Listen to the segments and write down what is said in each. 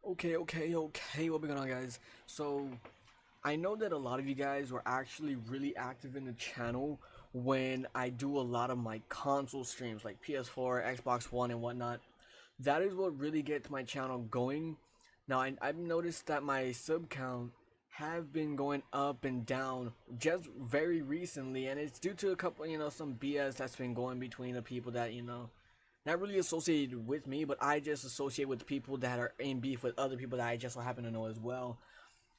Okay. What's going on, guys? So, I know that a lot of you guys were actually really active in the channel when I do a lot of my console streams, like PS4, Xbox One, and whatnot. That is what really gets my channel going. Now, I've noticed that my sub count have been going up and down just very recently, and it's due to a couple, some BS that's been going between the people that, not really associated with me, but I just associate with people that are in beef with other people that I just so happen to know as well.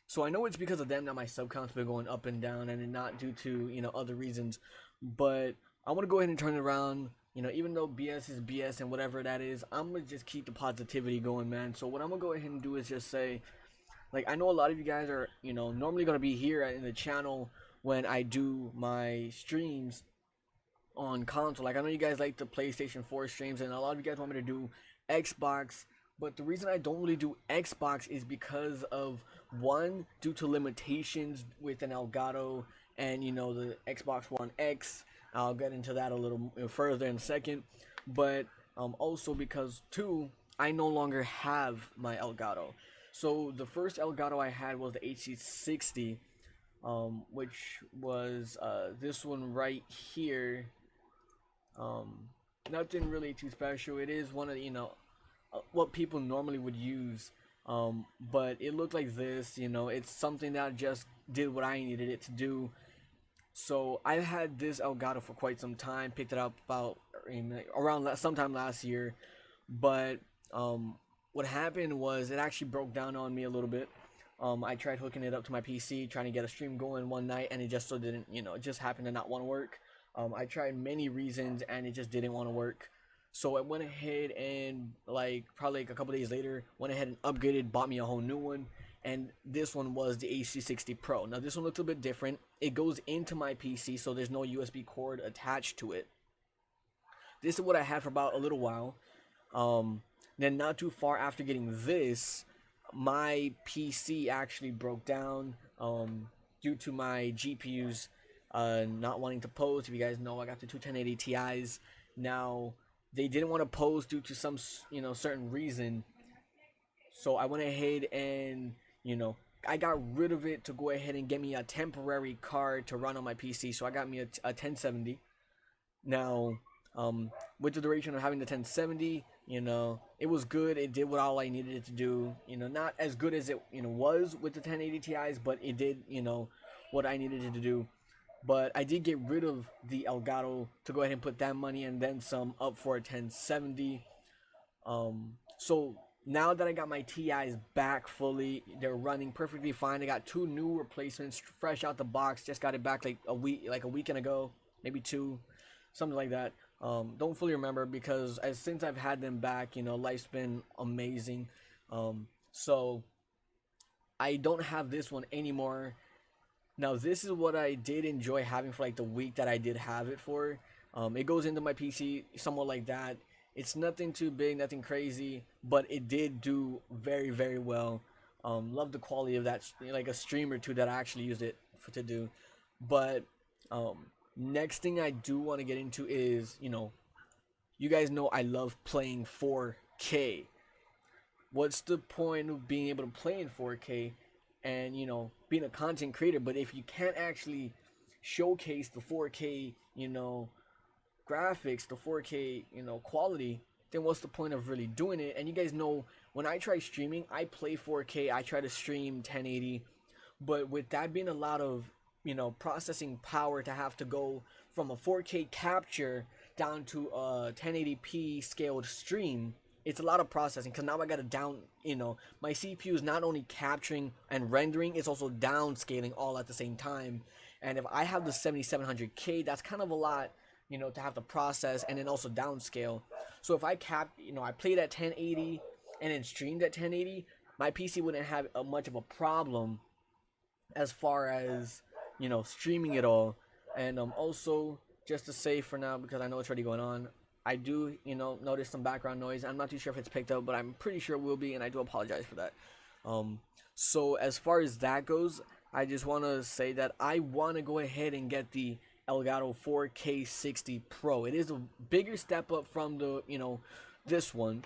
So I know it's because of them that my sub count's been going up and down, and not due to other reasons. But I want to go ahead and turn it around. Even though BS is BS and whatever that is, I'm gonna just keep the positivity going, man. So what I'm gonna go ahead and do is just say, like, I know a lot of you guys are normally gonna be here in the channel when I do my streams on console. Like, I know you guys like the PlayStation 4 streams, and a lot of you guys want me to do Xbox. But the reason I don't really do Xbox is because of, one, due to limitations with an Elgato and the Xbox One X. I'll get into that a little further in a second. But also because, two, I no longer have my Elgato. So the first Elgato I had was the HC60, which was this one right here. Nothing really too special. It is one of what people normally would use, but it looked like this. It's something that just did what I needed it to do. So I had this Elgato for quite some time. Picked it up about around sometime last year, but what happened was it actually broke down on me a little bit. I tried hooking it up to my PC, trying to get a stream going one night, and it just so didn't. It just happened to not want to work. I tried many reasons, and it just didn't want to work. So I went ahead and, probably a couple days later, went ahead and upgraded, bought me a whole new one. And this one was the HC60 Pro. Now this one looks a bit different. It goes into my PC, so there's no USB cord attached to it. This is what I had for about a little while. Then not too far after getting this, my PC actually broke down due to my GPUs not wanting to pose. If you guys know, I got the two 1080 Ti's. Now they didn't want to pose due to some certain reason, so I went ahead and I got rid of it to go ahead and get me a temporary card to run on my PC. So I got me a 1070. Now with the duration of having the 1070, it was good. It did what all I needed it to do. Not as good as it was with the 1080 Ti's, but it did what I needed it to do. But I did get rid of the Elgato to go ahead and put that money and then some up for a 1070. So now that I got my TIs back fully, they're running perfectly fine. I got two new replacements fresh out the box. Just got it back like a weekend ago, maybe two, something like that. Don't fully remember because since I've had them back, life's been amazing. So I don't have this one anymore. Now this is what I did enjoy having for the week that I did have it for. It goes into my PC somewhat like that. It's nothing too big, nothing crazy, but it did do very, very well. Love the quality of that, like a stream or two that I actually used it to do. But next thing I do want to get into is, you guys know I love playing 4K. What's the point of being able to play in 4K and being a content creator, but if you can't actually showcase the 4K graphics, the 4K quality, then what's the point of really doing it? And you guys know when I try streaming, I play 4K, I try to stream 1080, but with that being a lot of processing power to have to go from a 4K capture down to a 1080p scaled stream, it's a lot of processing because now I gotta my CPU is not only capturing and rendering, it's also downscaling all at the same time. And if I have the 7700K, that's kind of a lot, to have to process and then also downscale. So if I I played at 1080 and then streamed at 1080, my PC wouldn't have much of a problem as far as streaming it all. And also, just to say for now, because I know it's already going on, I do, notice some background noise. I'm not too sure if it's picked up, but I'm pretty sure it will be, and I do apologize for that. So as far as that goes, I just want to say that I want to go ahead and get the Elgato 4K 60 Pro. It is a bigger step up from the, this one.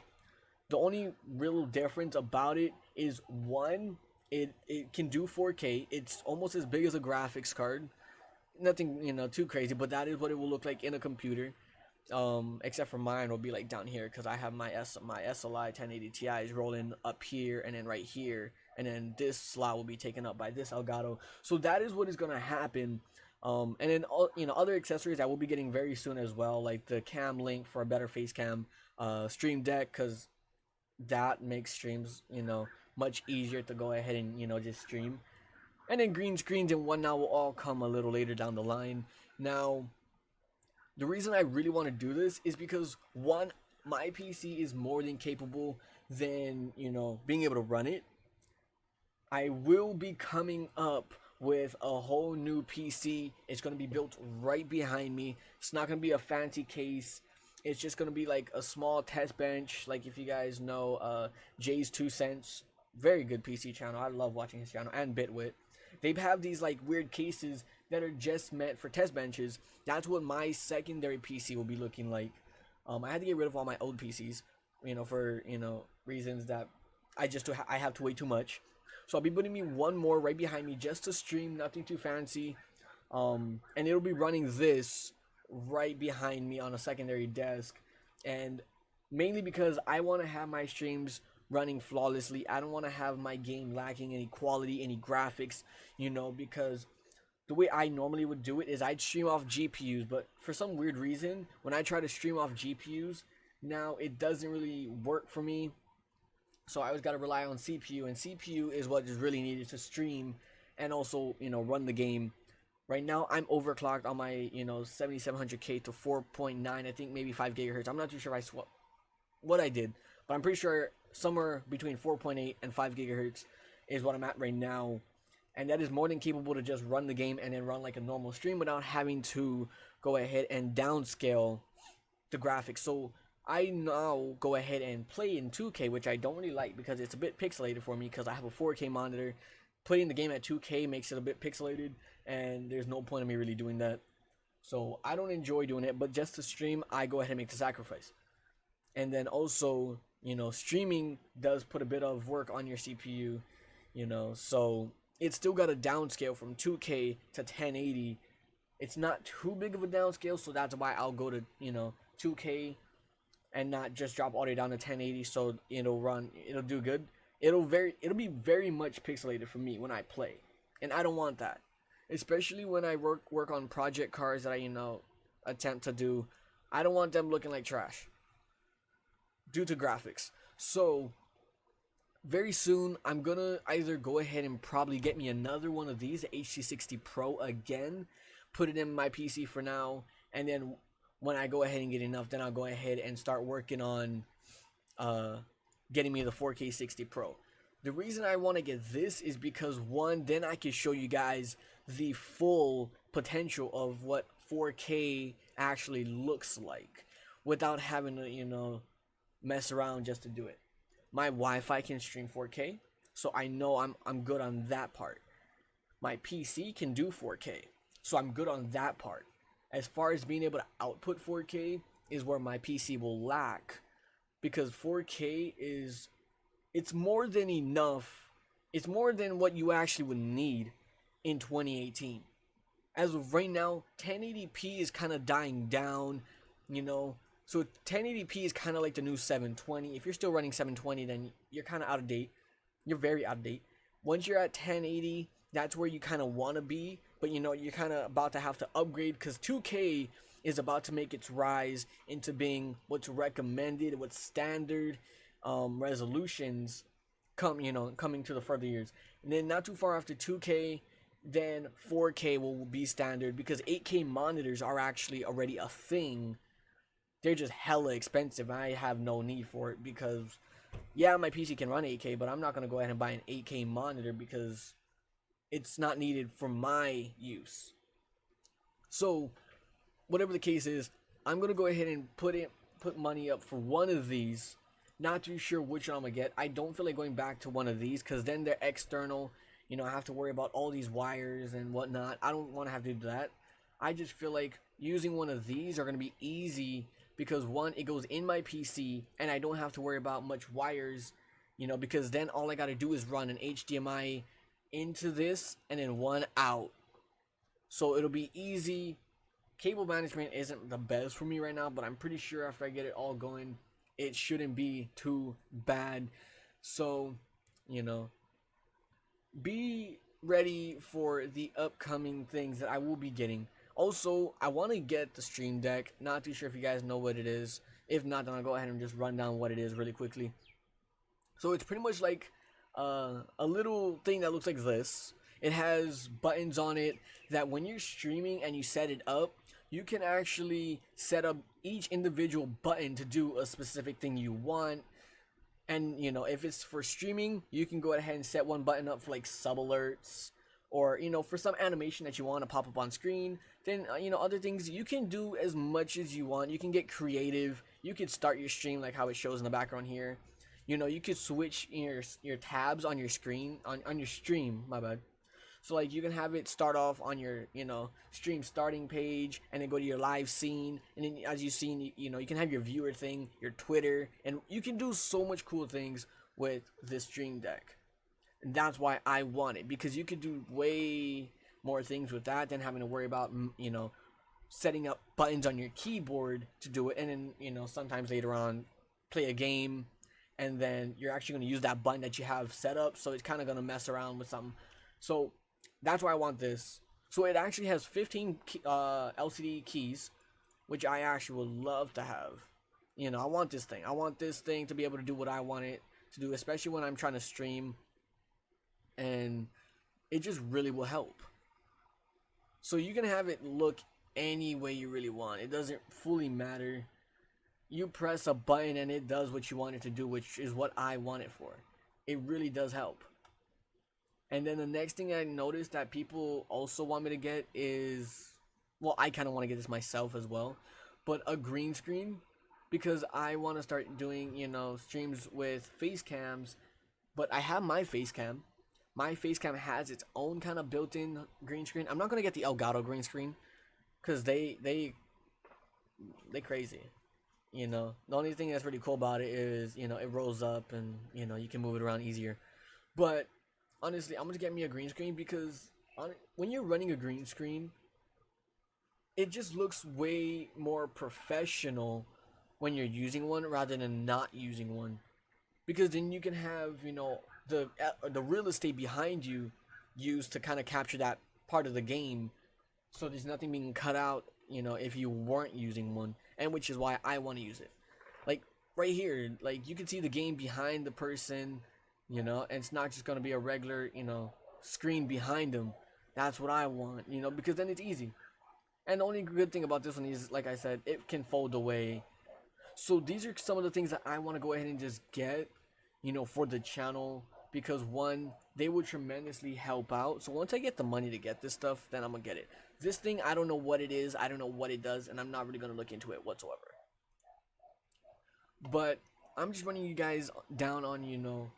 The only real difference about it is one, it can do 4K. It's almost as big as a graphics card. Nothing, too crazy, but that is what it will look like in a computer. Except for mine will be like down here because I have my SLI 1080 Ti is rolling up here and then right here, and then this slot will be taken up by this Elgato. So that is what is gonna happen. And then other accessories I will be getting very soon as well, like the cam link for a better face cam, Stream Deck, because that makes streams much easier to go ahead and just stream. And then green screens and whatnot will all come a little later down the line. Now, the reason I really want to do this is because one, my PC is more than capable than being able to run it. I will be coming up with a whole new PC. It's going to be built right behind me. It's not going to be a fancy case. It's just going to be like a small test bench. Like if you guys know Jay's 2 Cents, very good PC channel. I love watching his channel, and Bitwit. They have these like weird cases that are just meant for test benches. That's what my secondary PC will be looking like. I had to get rid of all my old PCs, for reasons that I have to wait too much. So I'll be putting me one more right behind me just to stream, nothing too fancy. And it'll be running this right behind me on a secondary desk, and mainly because I want to have my streams running flawlessly. I don't want to have my game lacking any quality, any graphics, because the way I normally would do it is I'd stream off GPUs, but for some weird reason, when I try to stream off GPUs, now it doesn't really work for me. So I always got to rely on CPU, and CPU is what is really needed to stream and also, run the game. Right now, I'm overclocked on my, 7700K to 4.9, I think maybe 5 gigahertz. I'm not too sure what I did, but I'm pretty sure somewhere between 4.8 and 5 gigahertz is what I'm at right now. And that is more than capable to just run the game and then run like a normal stream without having to go ahead and downscale the graphics. So I now go ahead and play in 2K, which I don't really like because it's a bit pixelated for me because I have a 4K monitor. Playing the game at 2K makes it a bit pixelated, and there's no point in me really doing that. So I don't enjoy doing it, but just to stream, I go ahead and make the sacrifice. And then also, streaming does put a bit of work on your CPU, so it's still got a downscale from 2K to 1080. It's not too big of a downscale, so that's why I'll go to 2K and not just drop all the way down to 1080, so it'll do good. It'll be very much pixelated for me when I play, and I don't want that, especially when I work on project cars that I attempt to do. I don't want them looking like trash due to graphics. So very soon I'm gonna either go ahead and probably get me another one of these, the HC60 Pro again, put it in my PC for now, and then when I go ahead and get enough, then I'll go ahead and start working on getting me the 4K 60 Pro. The reason I want to get this is because one, then I can show you guys the full potential of what 4K actually looks like without having to mess around just to do it. My Wi-Fi can stream 4K, so I know I'm good on that part. My PC can do 4K, so I'm good on that part. As far as being able to output 4K is where my PC will lack, because 4K it's more than enough. It's more than what you actually would need in 2018. As of right now, 1080p is kind of dying down, So 1080p is kind of like the new 720. If you're still running 720, then you're kind of out of date. You're very out of date. Once you're at 1080, that's where you kind of want to be. But you're kind of about to have to upgrade, because 2K is about to make its rise into being what's recommended, what's standard resolutions coming to the further years. And then not too far after 2K, then 4K will be standard, because 8K monitors are actually already a thing. They're just hella expensive. I have no need for it because, yeah, my PC can run 8K, but I'm not going to go ahead and buy an 8K monitor because it's not needed for my use. So, whatever the case is, I'm going to go ahead and put money up for one of these. Not too sure which one I'm going to get. I don't feel like going back to one of these because then they're external. I have to worry about all these wires and whatnot. I don't want to have to do that. I just feel like using one of these are going to be easy because one, it goes in my PC and I don't have to worry about much wires, because then all I gotta do is run an HDMI into this and then one out. So it'll be easy. Cable management isn't the best for me right now, but I'm pretty sure after I get it all going, it shouldn't be too bad. So, be ready for the upcoming things that I will be getting. Also, I want to get the Stream Deck. Not too sure if you guys know what it is. If not, then I'll go ahead and just run down what it is really quickly. So it's pretty much like a little thing that looks like this. It has buttons on it that when you're streaming and you set it up, you can actually set up each individual button to do a specific thing you want. And if it's for streaming, you can go ahead and set one button up for like sub alerts, or for some animation that you want to pop up on screen. Then other things, you can do as much as you want. You can get creative. You could start your stream like how it shows in the background here. You could switch your tabs on your screen on your stream, my bad. So like you can have it start off on your stream starting page, and then go to your live scene, and then as you've seen, you can have your viewer thing, your Twitter, and you can do so much cool things with this Stream Deck. And that's why I want it, because you could do way more things with that than having to worry about setting up buttons on your keyboard to do it, and then sometimes later on play a game, and then you're actually going to use that button that you have set up, so it's kind of going to mess around with something. So that's why I want this. So it actually has 15 LCD keys, which I actually would love to have. I want this thing. I want this thing to be able to do what I want it to do, especially when I'm trying to stream. And it just really will help. So you can have it look any way you really want. It doesn't fully matter. You press a button and it does what you want it to do, which is what I want it for. It really does help. And then the next thing I noticed that people also want me to get is, well, I kind of want to get this myself as well, but a green screen, because I want to start doing, streams with face cams. But I have my face cam. My face cam has its own kind of built-in green screen. I'm not going to get the Elgato green screen, because they crazy. The only thing that's really cool about it is, it rolls up and, you can move it around easier. But honestly, I'm going to get me a green screen, because when you're running a green screen, it just looks way more professional when you're using one rather than not using one. Because then you can have, the real estate behind you used to kind of capture that part of the game. So there's nothing being cut out, if you weren't using one. And which is why I want to use it. Like, right here, like, you can see the game behind the person, and it's not just going to be a regular, screen behind them. That's what I want, because then it's easy. And the only good thing about this one is, like I said, it can fold away. So these are some of the things that I want to go ahead and just get, for the channel. Because one, they would tremendously help out. So once I get the money to get this stuff, then I'm going to get it. This thing, I don't know what it is. I don't know what it does. And I'm not really going to look into it whatsoever. But I'm just running you guys down on,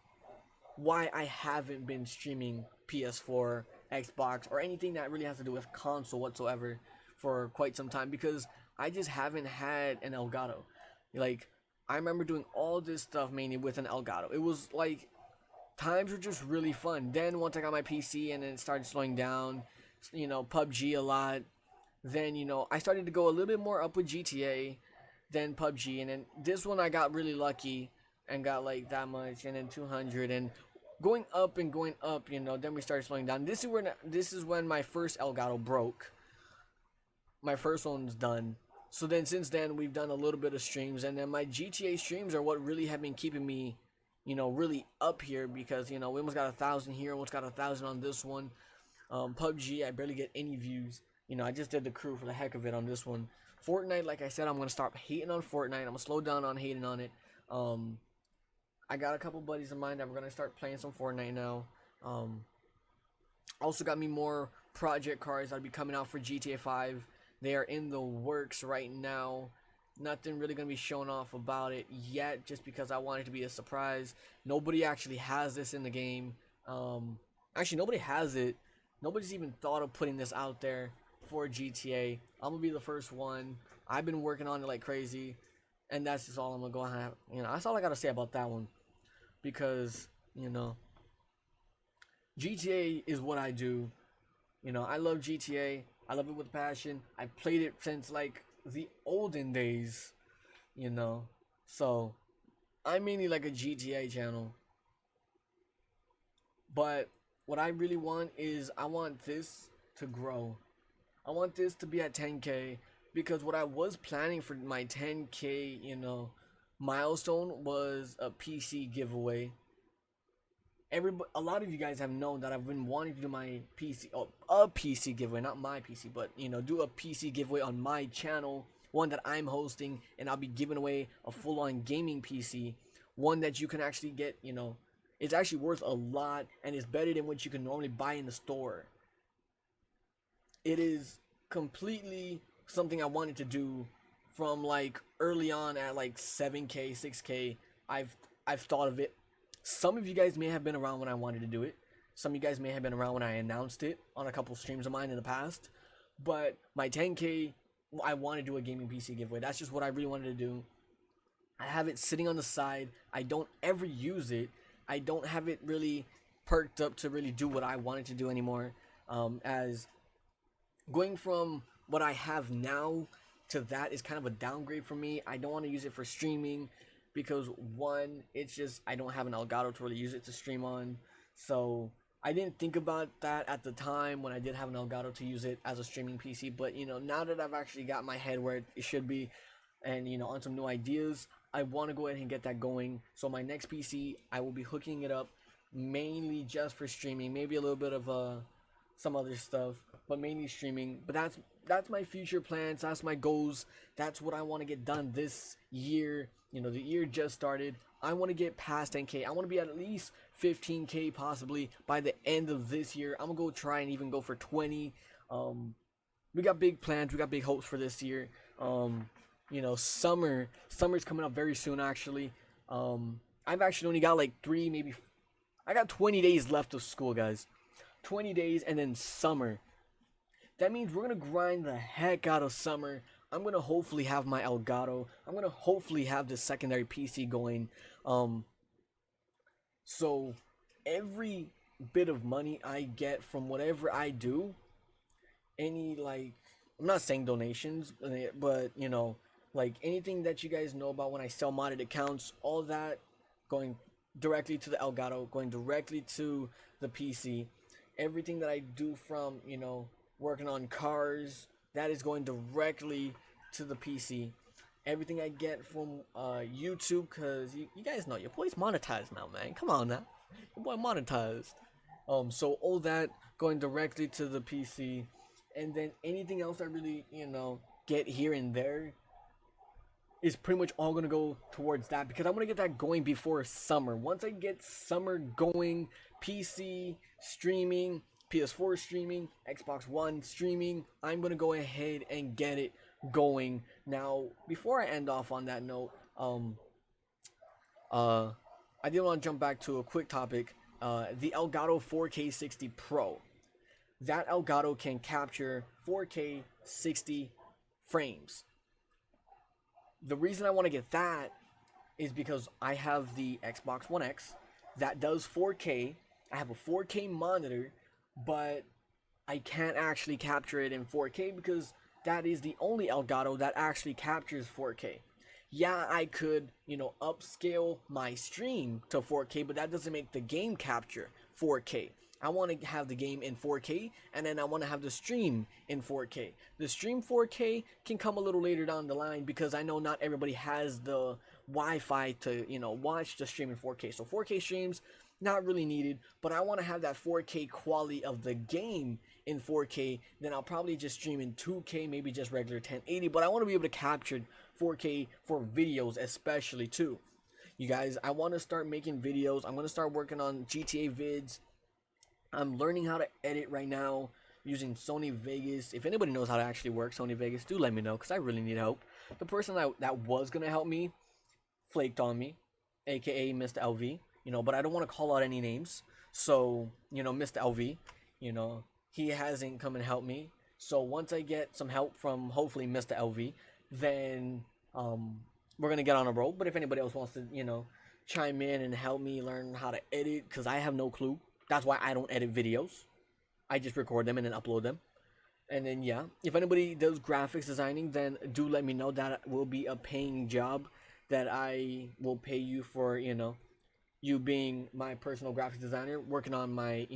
why I haven't been streaming PS4, Xbox, or anything that really has to do with console whatsoever for quite some time. Because I just haven't had an Elgato. Like, I remember doing all this stuff mainly with an Elgato. It was like, times were just really fun. Then once I got my PC and then it started slowing down, PUBG a lot. Then, I started to go a little bit more up with GTA than PUBG. And then this one I got really lucky and got like that much, and then 200, and going up and going up, then we started slowing down. This is when my first Elgato broke. My first one's done. So then since then we've done a little bit of streams, and then my GTA streams are what really have been keeping me, really up here, because, we almost got 1,000 here, almost got 1,000 on this one. PUBG, I barely get any views. I just did the crew for the heck of it on this one. Fortnite, like I said, I'm going to stop hating on Fortnite. I'm going to slow down on hating on it. I got a couple buddies of mine that we're going to start playing some Fortnite now. Also got me more project cards that'll be coming out for GTA 5. They are in the works right now. Nothing really going to be shown off about it yet, just because I want it to be a surprise. Nobody actually has this in the game. Actually, nobody has it. Nobody's even thought of putting this out there for GTA. I'm going to be the first one. I've been working on it like crazy. And that's just all I'm gonna go ahead. That's all I gotta say about that one, because GTA is what I do. I love GTA. I love it with passion. I played it since like the olden days. You know, so I'm mainly like a GTA channel. But what I really want is I want this to grow. I want this to be at 10K, because what I was planning for my 10K, milestone was a PC giveaway. A lot of you guys have known that I've been wanting to do my PC, a PC giveaway, not my PC, but do a PC giveaway on my channel, one that I'm hosting, and I'll be giving away a full-on gaming PC, one that you can actually get. It's actually worth a lot, and it's better than what you can normally buy in the store. It is completely something I wanted to do from like early on at like 7K, 6K. I've thought of it. Some of you guys may have been around when I wanted to do it. Some of you guys may have been around when I announced it on a couple streams of mine in the past. But my 10K, I want to do a gaming PC giveaway. That's just what I really wanted to do. I have it sitting on the side. I don't ever use it. I don't have it really perked up to really do what I wanted to do anymore. As going from what I have now to that is kind of a downgrade for me. I don't want to use it for streaming, because one, it's just I don't have an Elgato to really use it to stream on. So I didn't think about that at the time when I did have an Elgato to use it as a streaming PC. But now that I've actually got my head where it should be, and on some new ideas, I want to go ahead and get that going. So my next PC, I will be hooking it up mainly just for streaming, maybe a little bit of some other stuff, but mainly streaming. But that's my future plans. That's my goals. That's what I want to get done this year. The year just started. I want to get past 10K. I want to be at least 15K possibly by the end of this year. I'm gonna go try and even go for 20. We got big plans. We got big hopes for this year. Summer's coming up very soon. Actually, I've actually only got like I got 20 days left of school, guys. 20 days, and then summer. That means we're gonna grind the heck out of summer. I'm gonna hopefully have my Elgato. I'm gonna hopefully have the secondary PC going. So every bit of money I get from whatever I do, any I'm not saying donations, but like anything that you guys know about when I sell modded accounts, all that going directly to the Elgato, going directly to the PC. Everything that I do from working on cars, that is going directly to the PC. Everything I get from YouTube, because you guys know your boy's monetized now, man. Come on now, your boy monetized. So all that going directly to the PC, and then anything else I really get here and there is pretty much all gonna go towards that, because I want to get that going before summer. Once I get summer going, PC streaming, PS4 streaming, Xbox One streaming, I'm gonna go ahead and get it going. Now, before I end off on that note, I did want to jump back to a quick topic. The Elgato 4K 60 Pro. That Elgato can capture 4K 60 frames. The reason I want to get that is because I have the Xbox One X that does 4K. I have a 4K monitor, but I can't actually capture it in 4K because that is the only Elgato that actually captures 4K. Yeah, I could, upscale my stream to 4K, but that doesn't make the game capture 4K. I want to have the game in 4K, and then I want to have the stream in 4K. The stream 4K can come a little later down the line, because I know not everybody has the Wi-Fi to, watch the stream in 4K. So 4K streams, not really needed, but I want to have that 4K quality of the game in 4K. Then I'll probably just stream in 2K, maybe just regular 1080, but I want to be able to capture 4K for videos especially too. You guys, I want to start making videos. I'm going to start working on GTA vids. I'm learning how to edit right now using Sony Vegas. If anybody knows how to actually work Sony Vegas, do let me know, because I really need help. The person that was going to help me flaked on me, aka Mr. LV, but I don't want to call out any names. So, Mr. LV, he hasn't come and helped me. So once I get some help from hopefully Mr. LV, then we're gonna get on a roll. But if anybody else wants to, chime in and help me learn how to edit, because I have no clue. That's why I don't edit videos. I just record them and then upload them. And then yeah, if anybody does graphics designing, then do let me know. That will be a paying job that I will pay you for, you being my personal graphics designer, working on my,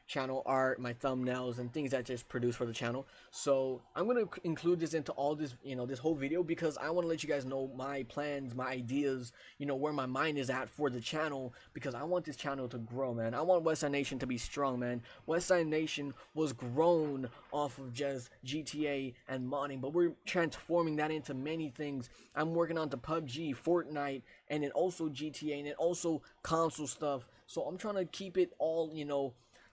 channel art, my thumbnails, and things that just produce for the channel. So I'm gonna include this into all this, this whole video, because I want to let you guys know my plans, my ideas, where my mind is at for the channel, because I want this channel to grow, man. I want Westside Nation to be strong, man. Westside Nation was grown off of just GTA and modding, but we're transforming that into many things. I'm working on the PUBG, Fortnite, and then also GTA, and then also console stuff. So I'm trying to keep it all,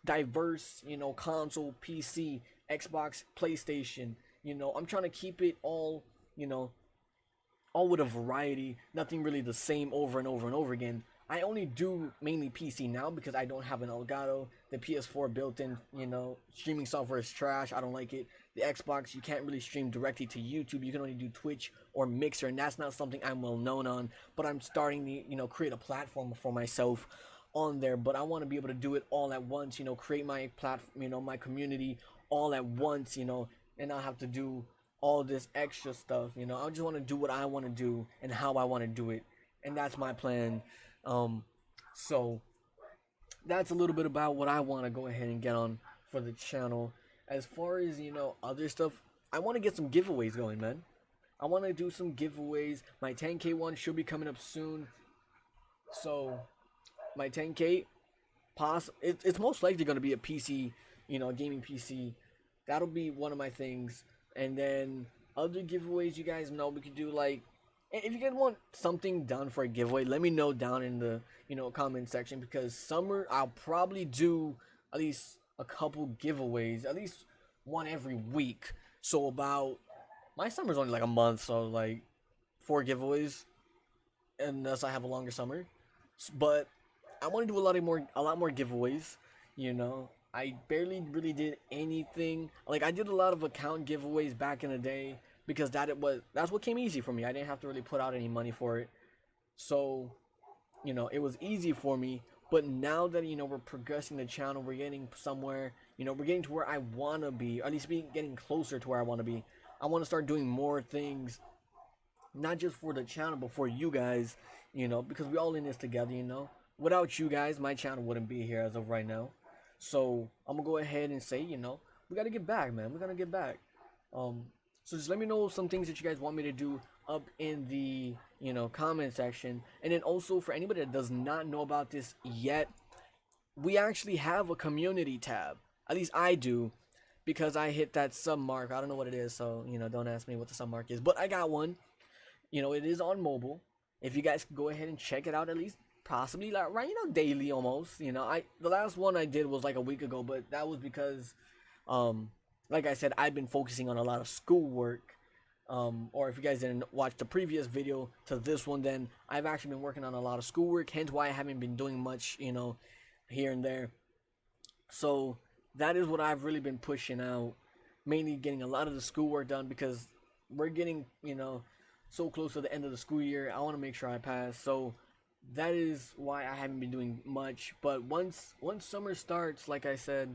diverse, console, PC, Xbox, PlayStation. I'm trying to keep it all, all with a variety, nothing really the same over and over and over again. I only do mainly PC now because I don't have an Elgato. The PS4 built-in, streaming software is trash. I don't like it. The Xbox, you can't really stream directly to YouTube. You can only do Twitch or Mixer, and that's not something I'm well known on. But I'm starting to, create a platform for myself on there. But I want to be able to do it all at once. Create my platform, my community all at once. And not have to do all this extra stuff. I just want to do what I want to do and how I want to do it, and that's my plan. So that's a little bit about what I want to go ahead and get on for the channel. As far as, other stuff, I want to get some giveaways going, man. I want to do some giveaways. My 10K one should be coming up soon. So my 10K, it's most likely going to be a PC, a gaming PC. That'll be one of my things. And then other giveaways, you guys know, we could do like, if you guys want something done for a giveaway, let me know down in the, comment section, because summer I'll probably do at least a couple giveaways, at least one every week. So about, my summer's only like a month, so like 4 giveaways, unless I have a longer summer. But I want to do a lot more giveaways. I barely really did anything. Like, I did a lot of account giveaways back in the day, because that's what came easy for me. I didn't have to really put out any money for it. So, it was easy for me. But now that, we're progressing the channel, we're getting somewhere, we're getting to where I want to be, or at least getting closer to where I want to be. I want to start doing more things, not just for the channel, but for you guys, because we all in this together, Without you guys, my channel wouldn't be here as of right now. So, I'm going to go ahead and say, we got to get back, man. We got to get back. So just let me know some things that you guys want me to do up in the, comment section. And then also, for anybody that does not know about this yet, we actually have a community tab. At least I do, because I hit that sub mark. I don't know what it is, so, don't ask me what the sub mark is. But I got one. It is on mobile. If you guys could go ahead and check it out, at least possibly like right, daily almost. The last one I did was like a week ago, but that was because like I said, I've been focusing on a lot of schoolwork. Or if you guys didn't watch the previous video to this one, then I've actually been working on a lot of schoolwork, hence why I haven't been doing much, here and there. So that is what I've really been pushing out, mainly getting a lot of the schoolwork done, because we're getting, so close to the end of the school year. I want to make sure I pass. So that is why I haven't been doing much. But once summer starts, like I said,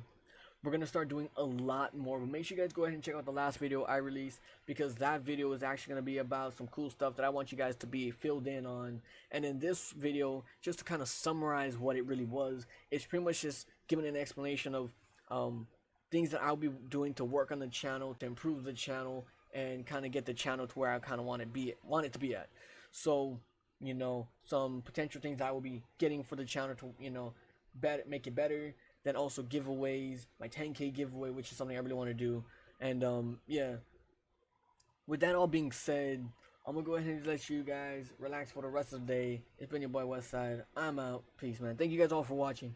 we're going to start doing a lot more. But make sure you guys go ahead and check out the last video I released, because that video is actually going to be about some cool stuff that I want you guys to be filled in on. And in this video, just to kind of summarize what it really was, it's pretty much just giving an explanation of things that I'll be doing to work on the channel, to improve the channel, and kind of get the channel to where I kind of want it to be at. So, some potential things I will be getting for the channel to, make it better. Then also giveaways, my 10K giveaway, which is something I really want to do. And yeah, with that all being said, I'm gonna go ahead and let you guys relax for the rest of the day. It's been your boy Westside. I'm out. Peace, man. Thank you guys all for watching.